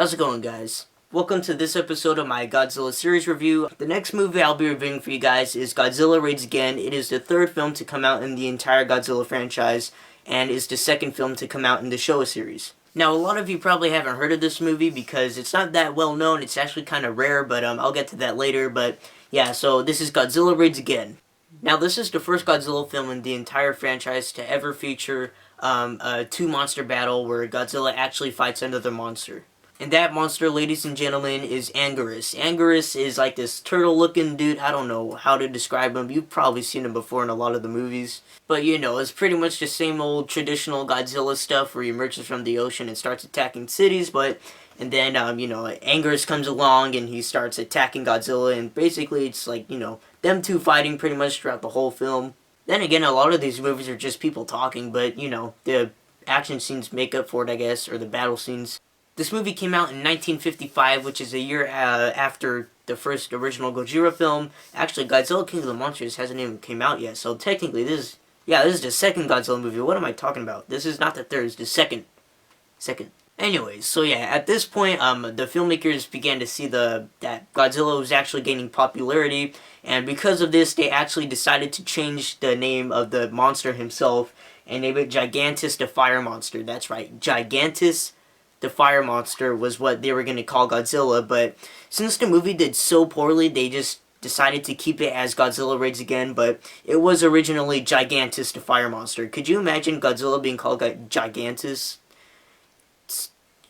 How's it going, guys? Welcome to this episode of my Godzilla series review. The next movie I'll be reviewing for you guys is Godzilla Raids Again. It is the third film to come out in the entire Godzilla franchise, and is the second film to come out in the Showa series. Now, a lot of you probably haven't heard of this movie because it's not that well known. It's actually kind of rare, but I'll get to that later. But yeah, so this is Godzilla Raids Again. Now, this is the first Godzilla film in the entire franchise to ever feature a two-monster battle where Godzilla actually fights another monster. And that monster, ladies and gentlemen, is Anguirus. Anguirus is like this turtle-looking dude. I don't know how to describe him. You've probably seen him before in a lot of the movies. But, you know, it's pretty much the same old traditional Godzilla stuff where he emerges from the ocean and starts attacking cities. And then, Anguirus comes along and he starts attacking Godzilla. And basically, it's like, them two fighting pretty much throughout the whole film. Then again, a lot of these movies are just people talking. But, the action scenes make up for it, I guess, or the battle scenes. This movie came out in 1955, which is a year after the first original Gojira film. Actually, Godzilla King of the Monsters hasn't even came out yet, so technically this is the second Godzilla movie. What am I talking about? This is not the third, it's the second. Anyways, so yeah, at this point, the filmmakers began to see that Godzilla was actually gaining popularity, and because of this, they actually decided to change the name of the monster himself, and name it Gigantus the Fire Monster. That's right, Gigantus the Fire Monster was what they were going to call Godzilla, but since the movie did so poorly, they just decided to keep it as Godzilla Raids Again, but it was originally Gigantus the Fire Monster. Could you imagine Godzilla being called Gigantus?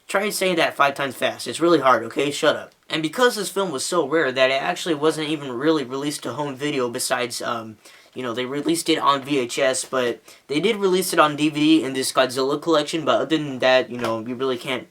Try saying that 5 times fast. It's really hard, okay? Shut up. And because this film was so rare that it actually wasn't even really released to home video besides, they released it on VHS, but they did release it on DVD in this Godzilla collection, but other than that, you really can't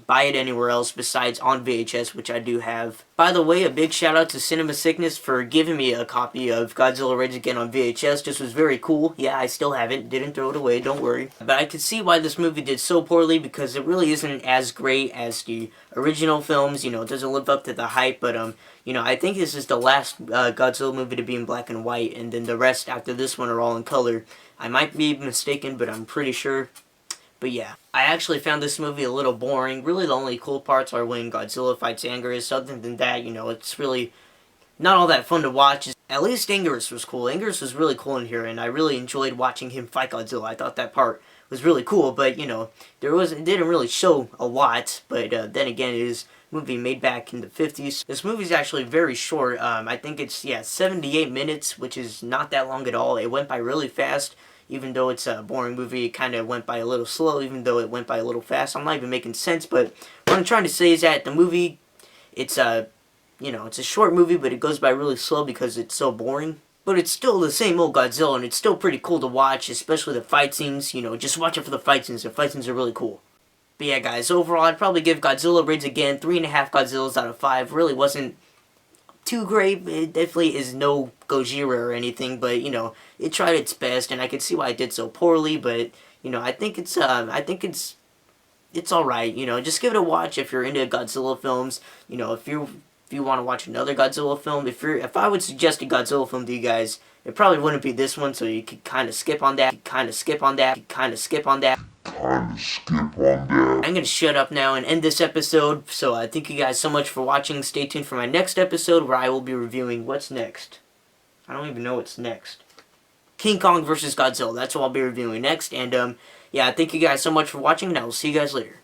buy it anywhere else besides on VHS, which I do have. By the way, a big shout out to Cinema Sickness for giving me a copy of Godzilla Raids Again on VHS. This was very cool. Yeah, I still have it. Didn't throw it away, don't worry. But I could see why this movie did so poorly because it really isn't as great as the original films. It doesn't live up to the hype, but I think this is the last Godzilla movie to be in black and white, and then the rest after this one are all in color. I might be mistaken, but I'm pretty sure. But yeah, I actually found this movie a little boring. Really, the only cool parts are when Godzilla fights Anguirus. Other than that, it's really not all that fun to watch. At least Anguirus was cool. Anguirus was really cool in here, and I really enjoyed watching him fight Godzilla. I thought that part was really cool, but, it didn't really show a lot. But then again, it is a movie made back in the 50s. This movie is actually very short. I think it's, 78 minutes, which is not that long at all. It went by really fast. Even though it's a boring movie, it kind of went by a little slow, even though it went by a little fast. I'm not even making sense, but what I'm trying to say is that the movie, it's a short movie, but it goes by really slow because it's so boring. But it's still the same old Godzilla, and it's still pretty cool to watch, especially the fight scenes. Just watch it for the fight scenes. The fight scenes are really cool. But yeah, guys, overall, I'd probably give Godzilla Raids Again 3.5 Godzillas out of 5. Really wasn't too great. It definitely is no Gojira or anything, but it tried its best, and I can see why it did so poorly. But I think it's all right. Just give it a watch if you're into Godzilla films. If you want to watch another Godzilla film, if I would suggest a Godzilla film to you guys, it probably wouldn't be this one, so you could kind of skip on that. I'm gonna shut up now and end this episode, so I thank you guys so much for watching. Stay tuned for my next episode where I will be reviewing what's next. I don't even know what's next. King Kong vs. Godzilla, that's what I'll be reviewing next, and thank you guys so much for watching, and I will see you guys later.